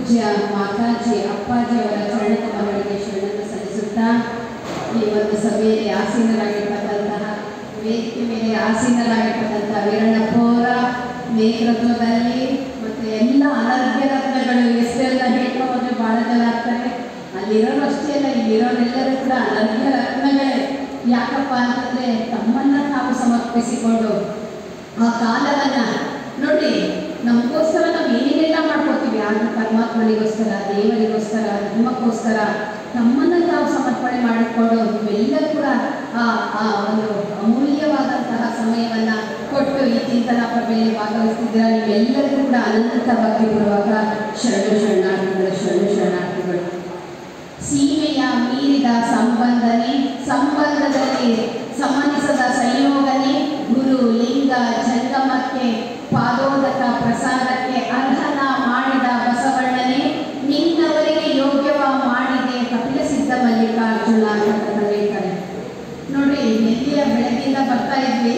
ಪೂಜ್ಯ ಮಾತಾಜಿ ಅಪ್ಪಾಜಿಯವರ ಚರಣಕಮಲಗಳಿಗೆ ಶರಣನ್ನು ಸಲ್ಲಿಸುತ್ತಾ ಈ ಒಂದು ಸಭೆಯಲ್ಲಿ ಆಸೀನರಾಗಿರ್ತಕ್ಕಂತಹ ವೇದಿಕೆ ಮೇಲೆ ಆಸೀನರಾಗಿರ್ತಕ್ಕಂತಹ ವೀರಣ್ಣಪ್ಪವರ ನೇತೃತ್ವದಲ್ಲಿ ಮತ್ತು ಎಲ್ಲ ಅನರ್ಘ್ಯ ರತ್ನಗಳು ಎಷ್ಟೆಲ್ಲ ಹೇಳ್ಕೊಂಡು ಭಾಳ ಜನ ಆಗ್ತಾರೆ. ಅಲ್ಲಿರೋರು ಅಷ್ಟೇ ಅಲ್ಲ, ಇಲ್ಲಿರೋರೆಲ್ಲರೂ ಕೂಡ ಅನರ್ಘ್ಯ ರತ್ನಗಳೇ. ಯಾಕಪ್ಪ ಅಂತಂದರೆ ತಮ್ಮನ್ನು ತಾವು ಸಮರ್ಪಿಸಿಕೊಂಡು ಆ ಕಾಲವನ್ನು ನೋಡಿ, ನಮಗೋಸ್ಕರ ನಾವು ಏನೇನೆಲ್ಲ ಮಾಡ್ಕೋತೀವಿ, ಆಗ ಪರಮಾತ್ಮನಿಗೋಸ್ಕರ, ದೇವರಿಗೋಸ್ಕರ, ಧರ್ಮಕ್ಕೋಸ್ಕರ ತಮ್ಮನ್ನು ತಾವು ಸಮರ್ಪಣೆ ಮಾಡಿಕೊಂಡು ನೀವೆಲ್ಲರೂ ಕೂಡ ಆ ಒಂದು ಅಮೂಲ್ಯವಾದಂತಹ ಸಮಯವನ್ನು ಕೊಟ್ಟು ಈ ಚಿಂತನಾ ಪ್ರಭೆಯಲ್ಲಿ ಭಾಗವಹಿಸ್ತಿದ್ದೀರಾ. ನೀವೆಲ್ಲರಿಗೂ ಕೂಡ ಅನಂತವಾಗಿ ಬರುವಾಗ ಶರಣು ಶರಣಾರ್ಥಿಗಳು. ಸೀಮೆಯ ಮೀರಿದ ಸಂಬಂಧದಲ್ಲಿ ಸಂಬಂಧಿಸದ ಸಂಯೋಗನೆ, ಗುರು ಲಿಂಗ ಜಂಗಮಕ್ಕೆ ಪಾದೋದಕ ಪ್ರಸಾದಕ್ಕೆ ಅರ್ಹನ ಮಾಡಿದ ಬಸವಣ್ಣನೇ, ನಿನ್ನವರಿಗೆ ಯೋಗ್ಯವ ಮಾಡಿದೆ ಕಪಿಲ ಸಿದ್ಧ ಮಲ್ಲಿಕಾರ್ಜುನ ಅಂತ ಹೇಳ್ತಾರೆ. ನೋಡಿ, ಎಲ್ಲಿಯ ಬೆಳಗ್ಗಿಂದ ಬರ್ತಾ ಇದ್ವಿ,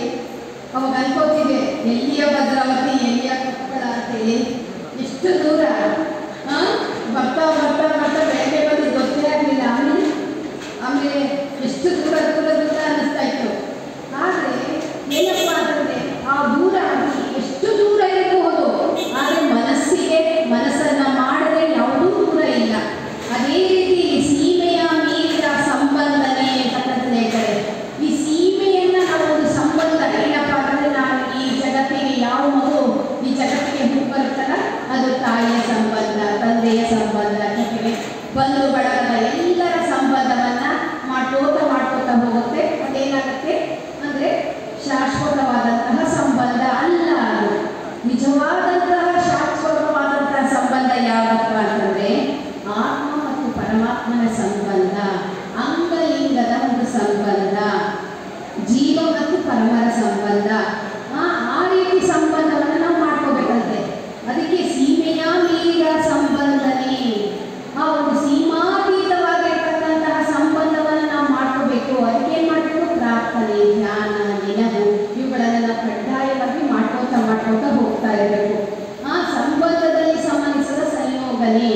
ಅವಾಗ ಅನ್ಕೋತಿದ್ದೆ ಎಲ್ಲಿಯ ಭದ್ರಾವತಿ ಎಲ್ಲಿಯ ಕೊಪ್ಪಳ ಅಂತೇಳಿ. ಎಷ್ಟು ದೂರ ಬರ್ತಾ ಬೆಳಗ್ಗೆ ಬಂದು ಗೊತ್ತೇ ಆಗಲಿಲ್ಲ. ಆಮೇಲೆ ಎಷ್ಟು ದೂರ ಅನ್ನಿಸ್ತಾ ಇತ್ತು. ಆದರೆ ಏನಪ್ಪ ಅಂತಂದರೆ ಆ ದೂರ ಎಷ್ಟು ದೂರ ಇರಬಹುದು, ಆದರೆ ಮನಸ್ಸನ್ನು ಮಾಡದೆ ಯಾವುದೂ ದೂರ ಇಲ್ಲ. ಅದೇ ರೀತಿ ಸೀಮೆಯ ಮೀರಿದ ಸಂಬಂಧನೇ ಅಂತಕ್ಕಂಥದ್ದು ಹೇಳ್ತಾರೆ. ಈ ಸೀಮೆಯನ್ನು ನಾವು ಒಂದು ಸಂಬಂಧ ಏನಪ್ಪ ಅಂತಂದರೆ, ನಾವು ಈ ಜಗತ್ತಿಗೆ ಯಾವ ಮಗು ಈ ಜಗತ್ತಿಗೆ ಬರುತ್ತಲ್ಲ, ಅದು ತಾಯಿಯ ಸಂಬಂಧ, ತಂದೆಯ ಸಂಬಂಧ, ಜೊತೆಗೆ ಬಂಧು ಬಳಗದ ಎಲ್ಲರ ಸಂಬಂಧವನ್ನು ಮಾಡ್ಕೋತಾ ಹೋಗುತ್ತೆ. ಅದೇನಾಗುತ್ತೆ ಅಂದರೆ ಶಾಶ್ವತವಾದಂತಹ ಸಂಬಂಧ ಅಲ್ಲ. ನಿಜವಾದಂತಹ ಶಾಶ್ವತವಾದಂತಹ ಸಂಬಂಧ ಯಾವಪ್ಪ ಅಂತಂದರೆ ಆತ್ಮ ಮತ್ತು ಪರಮಾತ್ಮನ ಸಂಬಂಧ, ಅಂಗಲಿಂಗದ ಒಂದು ಸಂಬಂಧ, ಜೀವ ಮತ್ತು ಪರಮರ ಸಂಬಂಧ. ಆ ರೀತಿ ಸಂಬಂಧವನ್ನು ನಾವು ಮಾಡ್ಕೋಬೇಕಂತೆ. ಅದಕ್ಕೆ ಸೀಮೆಯ ಮೀರಿದ ಸಂಬಂಧನೇ, ಆ ಒಂದು ಸೀಮಾತೀತವಾಗಿರ್ತಕ್ಕಂತಹ ಸಂಬಂಧವನ್ನು ನಾವು ಮಾಡ್ಕೋಬೇಕು. ಅದಕ್ಕೆ ಏನು ಮಾಡಬೇಕು? ಪ್ರಾರ್ಥನೆ, ಧ್ಯಾನ, ನೆನಪು ಇವುಗಳನ್ನು ನಾವು ಕಡ್ಡಾಯವಾಗಿ ಮಾಡ್ಕೋತಾ ಹೋಗ್ತಾ ಇರಬೇಕು. ಆ ಸಂಬಂಧದಲ್ಲಿ ಸಂಬಂಧಿಸಿದ ಸಂಯೋಗನೆ,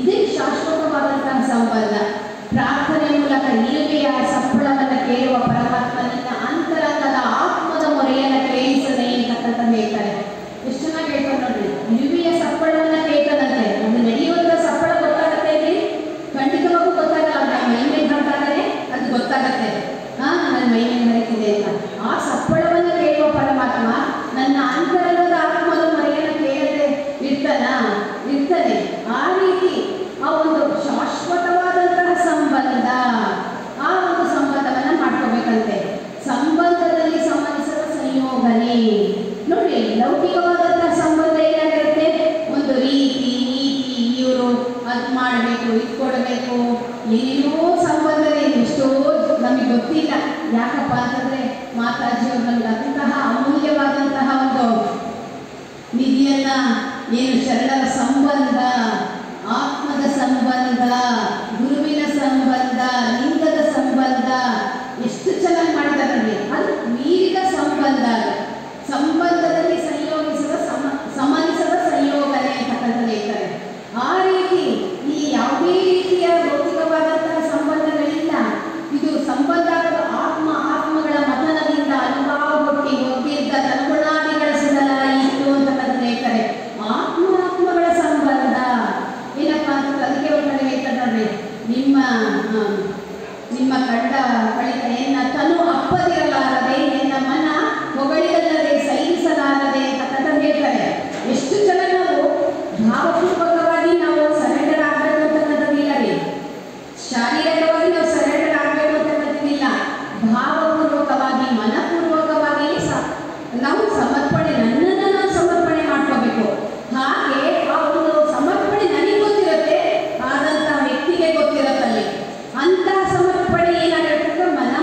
ಇದೇ ಶಾಶ್ವತವಾದಂತಹ ಸಂಬಂಧ. ಪ್ರಾರ್ಥನೆ ಮೂಲಕ ಇರುವೆಯ ಸಪ್ಪಳವನ್ನು ಕೇಳುವ ಪರಮಾತ್ಮನಿಂದ ಅಂತರಂಗದ ಆತ್ಮದ ಮೊರೆಯನ್ನು ಕೇಳಿಸದೆ ಅಂತಕ್ಕಂಥ ಹೇಳ್ತಾರೆ. ಎಷ್ಟು ಚೆನ್ನಾಗಿ ಹೇಳ್ತಾರೆ ನೋಡ್ರಿ. ಇರುವೆಯ ಸಪ್ಪಳವನ್ನು ಕೇಳ್ತದಂತೆ. ಅದು ನಡೆಯುವಂಥ ಸಪ್ಪಳ ಗೊತ್ತಾಗತ್ತೆ ಇಲ್ಲಿ, ಖಂಡಿತವಾಗೂ ಗೊತ್ತಾಗಲ್ಲ. ನಮ್ಮ ಮೈ ಮೇಲೆ ಹಾಕಿದರೆ ಅದು ಗೊತ್ತಾಗತ್ತೆ, ನನ್ನ ಮೈ ಮೇಲೆ ಹರಿತಿದೆ ಅಂತ. ಆ ಸಪ್ಪಳವನ್ನು ಕೇಳುವ ಪರಮಾತ್ಮ ನನ್ನ ಅಂತರಂಗದ ಆತ್ಮದ ಮೊರೆಯನ್ನು ಕೇಳದೆ ಇರ್ತಾನೆ. ಆ ರೀತಿ ಆ ಒಂದು ಶಾಶ್ವತವಾದಂತಹ ಸಂಬಂಧ, ಆ ಒಂದು ಸಂಬಂಧವನ್ನು ಮಾಡ್ಕೋಬೇಕಂತೆ. ಸಂಬಂಧದಲ್ಲಿ ಸಂಬಂಧಿಸಿದ ಸಂಯೋಗನೆ ನೋಡಿ. ಲೌಕಿಕವಾದಂತಹ ಸಂಬಂಧ ಏನಾಗಿರುತ್ತೆ? ಒಂದು ರೀತಿ ನೀತಿ, ಇವರು ಅದು ಮಾಡಬೇಕು, ಇದು ಕೊಡಬೇಕು, ಏನೇನೋ ಸಂಬಂಧನೇ ಎಷ್ಟೋ ನಮಗೆ ಗೊತ್ತಿಲ್ಲ. ಯಾಕಪ್ಪ ಅಂತಂದರೆ ಮಾತಾಜಿಯವರು ನಮ್ಗೆ ಅಂತಹ ಅಮೂಲ್ಯವಾದಂತಹ ಒಂದು ನಿಧಿಯನ್ನು, ಏನು ಶರಣರ ಸಂಬಂಧ, ಆತ್ಮದ ಸಂಬಂಧ, ಗುರುವಿನ ಸಂಬಂಧ, ಲಿಂಗದ ಸಂಬಂಧ ಎಷ್ಟು ಚೆನ್ನಾಗಿ ಮಾಡಿದ್ದಾರೆ ನೋಡಿ. ಅದು ಮೀರಿದ ಸಂಬಂಧ, ಸಂಬಂಧದಲ್ಲಿ ಸಂಬಂಧಿಸದ ಸಂಯೋಗನೆ ಅಂತಕ್ಕಂಥದ್ದು ಹೇಳ್ತಾರೆ. ಆ ರೀತಿ ಈ ಯಾವುದೇ ರೀತಿಯ ಭೌತಿಕವಾದಂತಹ ಸಂಬಂಧಗಳಿಲ್ಲ. ಇದು ಸಂಬಂಧ ಆತ್ಮಗಳ ಮತನದಿಂದ ಅನುಭವಗೊಟ್ಟಿ ಒತ್ತಿದ್ದ ತನ್ಗುಣಾದಿಗಳ ಸುಡಲಾಯಿತು ಅಂತಕ್ಕಂಥದ್ದು ಹೇಳ್ತಾರೆ. ಆತ್ಮಗಳ ಸಂಬಂಧ ಏನಪ್ಪ ಅಂತಂದ್ರೆ ಅದಕ್ಕೆ ಒಂದು ಕಡೆ ಹೇಳ್ತಾರೆ ನೋಡ್ರಿ, ನಿಮ್ಮ ಕಂಡ ಬಳಿಕ ತನು ಅಪ್ಪದಿರಲಾರದೆ, ನಿನ್ನ ಮನ ಹೊಗಳಿದಲ್ಲದೆ ಸಹಿಸಲಾರದೆ ಅಂತಕ್ಕಂಥದ್ದು ಹೇಳ್ತಾರೆ. ಎಷ್ಟು ಚೆನ್ನಾಗಿ ನಾವು ಭಾವಪೂರ್ವಕವಾಗಿ ನಾವು ಸರೆಂಡರ್ ಆಗಬೇಕು ಅಂತಕ್ಕಂಥದ್ದಿಲ್ಲ ರೀ. ಶಾರೀರಿಕವಾಗಿ ನಾವು ಸರೆಂಡರ್ ಆಗಬೇಕು ಅಂತಕ್ಕಂಥದ್ದಿಲ್ಲ. ಭಾವಪೂರ್ವಕವಾಗಿ, ಮನಪೂರ್ವಕವಾಗಿ ನಾವು ಸಮರ್ಪಣೆ, ನನ್ನನ್ನು ನಾವು ಸಮರ್ಪಣೆ ಮಾಡ್ಕೋಬೇಕು. ಹಾಗೆ ಆ ಒಂದು ಸಮರ್ಪಣೆ ನನಗೆ ಗೊತ್ತಿರುತ್ತೆ, ಆದಂತಹ ವ್ಯಕ್ತಿಗೆ ಗೊತ್ತಿರುತ್ತಲ್ಲಿ. ಅಂತಹ ಸಮರ್ಪಣೆ ಏನಾಗಿರ್ತದೆ? ಮನ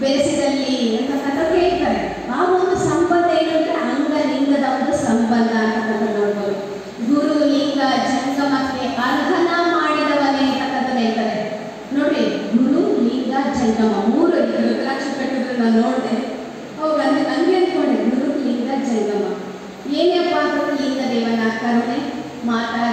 ಬೆರೆಸಿದಲ್ಲಿ ಅಂತಕ್ಕಂಥದ್ದು ಹೇಳ್ತಾರೆ. ಆ ಒಂದು ಸಂಬಂಧ ಏನಂದ್ರೆ ಅಂಗಲಿಂಗದ ಒಂದು ಸಂಬಂಧ ಅಂತಕ್ಕಂಥದ್ದು ನೋಡ್ಬೋದು. ಗುರು ಲಿಂಗ ಜಂಗಮಕ್ಕೆ ಅರ್ಹನ ಮಾಡಿದವನೇ ಅಂತಕ್ಕಂಥದ್ದು ಹೇಳ್ತಾರೆ ನೋಡಿ. ಗುರು ಲಿಂಗ ಜಂಗಮ ಮೂರು ರುದ್ರಾಕ್ಷ ಕಟ್ಟಿದ್ರೆ ನಾನು ನೋಡಿದೆ. ಅವಾಗ ನನಗೆ ಅಂದ್ಕೊಂಡೆ ಗುರು ಲಿಂಗ ಜಂಗಮ ಏನಪ್ಪ ಅಂತಂದ್ರೆ ಲಿಂಗ ದೇವನ ಕರುಣೆ, ಮಾತಾ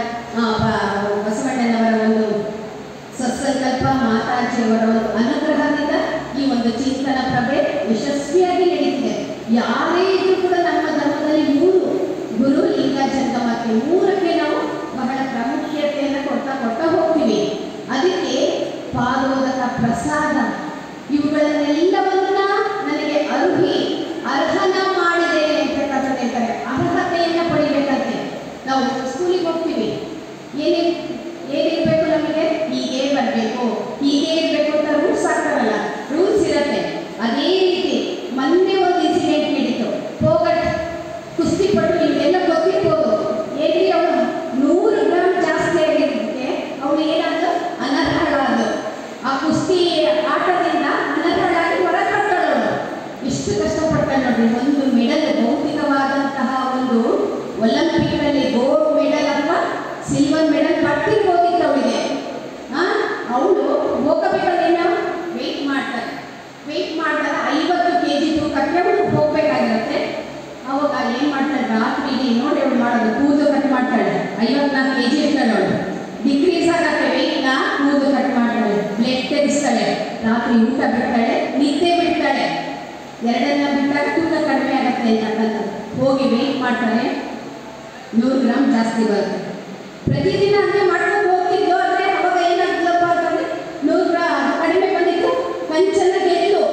ಬಿಜಿ ಇರ್ತಾಳೆ ಅವಳು. ಡಿಕ್ರೀಸ್ ಆಗತ್ತೆ ವೆಯ್ಟ್ನ, ಕೂದಲು ಕಟ್ ಮಾಡ್ತಾಳೆ, ಬ್ಲಡ್ ತೆಗಿಸ್ತಾಳೆ, ರಾತ್ರಿ ಊಟ ಬಿಡ್ತಾಳೆ, ನಿದ್ದೆ ಬಿಡ್ತಾಳೆ. ಎರಡನ್ನ ಬಿಟ್ಟಾಗ ತೂಕ ಕಡಿಮೆ ಆಗತ್ತೆ ಅಂತಕ್ಕಂಥ ಹೋಗಿ ವೆಯ್ಟ್ ಮಾಡ್ತಾರೆ, 100 ಗ್ರಾಮ್ ಜಾಸ್ತಿ ಬರುತ್ತೆ. ಪ್ರತಿದಿನ ಹಂಗೆ ಮಾಡ್ಕೊಂಡು ಹೋಗ್ತಿದ್ದು. ಆದರೆ ಅವಾಗ ಏನಾಗ್ತದಪ್ಪ ಅಂತಂದರೆ 100 ಗ್ರಾಮ್ ಕಡಿಮೆ ಬಂದಿತ್ತು, ಕಂಚನ ಗೆದ್ದು.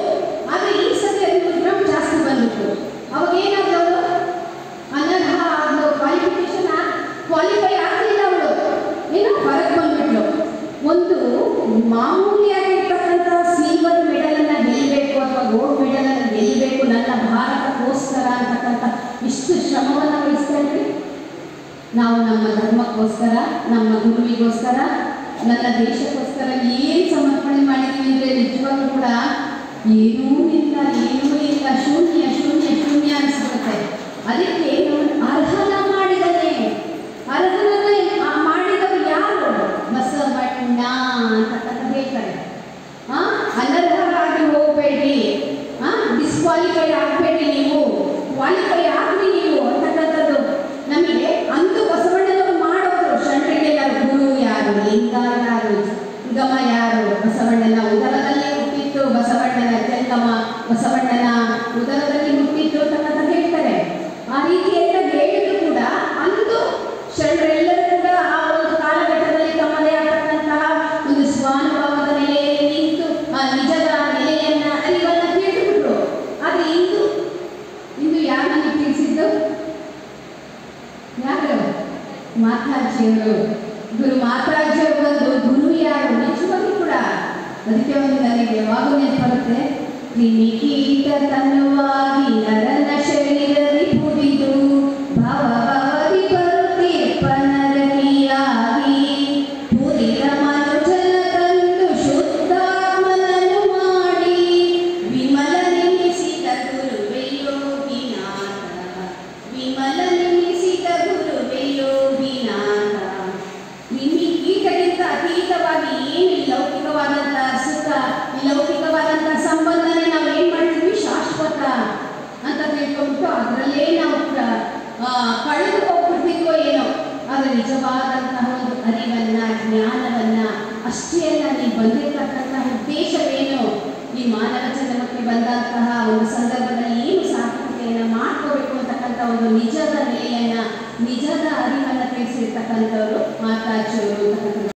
ಆದರೆ ಈ ಸತಿ 100 ಗ್ರಾಮ್ ಜಾಸ್ತಿ ಬಂದಿತ್ತು. ಅವಾಗ ಏನಾದವಳು ಅನರ್ಹ ಆದಳು, ಕ್ವಾಲಿಫೈ ಆಗಲಿಲ್ಲ ಅವಳು, ಏನೋ ಹೊರಗೆ ಬಂದ್ಬಿಟ್ಲು. ಒಂದು ಮಾಮೂಲಿಯಾಗಿರ್ತಕ್ಕಂಥ ಸಿಲ್ವರ್ ಮೆಡಲನ್ನು ಗೆಲ್ಲಬೇಕು ಅಥವಾ ಗೋಲ್ಡ್ ಮೆಡಲನ್ನು ಗೆಲ್ಲಬೇಕು ನನ್ನ ಭಾರತಕ್ಕೋಸ್ಕರ ಅಂತಕ್ಕಂಥ ಇಷ್ಟು ಶ್ರಮವನ್ನು ವಹಿಸ್ತಾ ಇದ್ವಿ ನಾವು. ನಮ್ಮ ಧರ್ಮಕ್ಕೋಸ್ಕರ, ನಮ್ಮ ಗುರುವಿಗೋಸ್ಕರ, ನನ್ನ ದೇಶಕ್ಕೋಸ್ಕರ ಏನು ಸಮರ್ಪಣೆ ಮಾಡಿದ್ದೀವಿ ಅಂದರೆ ನಿಜವಾಗ್ಲೂ ಕೂಡ ಏನೂ ಇಲ್ಲ, ಶೂನ್ಯ ಶೂನ್ಯ ಶೂನ್ಯ ಅನಿಸ್ಬಿಡುತ್ತೆ. ಅದಕ್ಕೆ ಅರ್ಹನ ಮಾಡಿದ್ದಾನೆ. ಅರ್ಹನ ಮಾಡಿದವರು ಯಾರು? ಬಸವಣ್ಣ ಅಂತಕ್ಕಂಥ ಹೇಳ್ತಾರೆ. ಅನರ್ಹರಾಗಿ ಹೋಗಬೇಡಿ, ಡಿಸ್ಕ್ವಾಲಿಫೈ ಆಗಬೇಡಿ, ನೀವು ಕ್ವಾಲಿಫೈ ಆಗಲಿ ನೀವು ಅಂತಕ್ಕಂಥದ್ದು ನಮಗೆ ಅಂದು ಬಸವಣ್ಣನವರು ಮಾಡೋದು. ಶರಣರಿಗೆಲ್ಲರೂ ಗುರು ಯಾರು, ಲಿಂಗ ಯಾರು, ಗಮ ಯಾರು? ಬಸವಣ್ಣನ ಉದರದಲ್ಲಿ ಹುಟ್ಟಿತ್ತು, ಬಸವಣ್ಣನ ಜಂಗಮ ಬಸವಣ್ಣನ ಉದರದಲ್ಲಿ ಹುಟ್ಟಿತ್ತು ಅಂತಕ್ಕಂಥ ಹೇಳ್ತಾರೆ. ಆ ರೀತಿ ಎಲ್ಲ ಹೇಳಿದ್ರು ಕೂಡ ಅಂದು ಶರಣರೆಲ್ಲರೂ ಕೂಡ ಆ ಒಂದು ಕಾಲಘಟ್ಟದಲ್ಲಿ ತಮ್ಮದೇ ಆಗತಕ್ಕಂತಹ ಒಂದು ಸ್ವಾನುಭವದ ನೆಲೆಯಲ್ಲಿ ನಿಂತು ನಿಜದ ನೆಲೆಯನ್ನ ಅರಿವನ್ನ ತಿಳಿದುಬಿಟ್ರು. ಆದರೆ ಇಂದು ಯಾರನ್ನು ತಿಳಿಸಿದ್ದು? ಯಾರು? ಮಾತಾಜಿಯವರು. ಗುರು ಮಾತಾಜಿಯವರು ಬಂದು ಗುರು ಯಾರು ನಿಜವಾಗ್ಲೂ ಕೂಡ ಅದಕ್ಕೆ ಒಂದು ನನಗೆ ಯಾವಾಗಲೂ ನೆನಪಾಗುತ್ತೆ. ಕ್ರಿಮಿಕೀಟ ತನ್ನುವಾಗಿ ನರ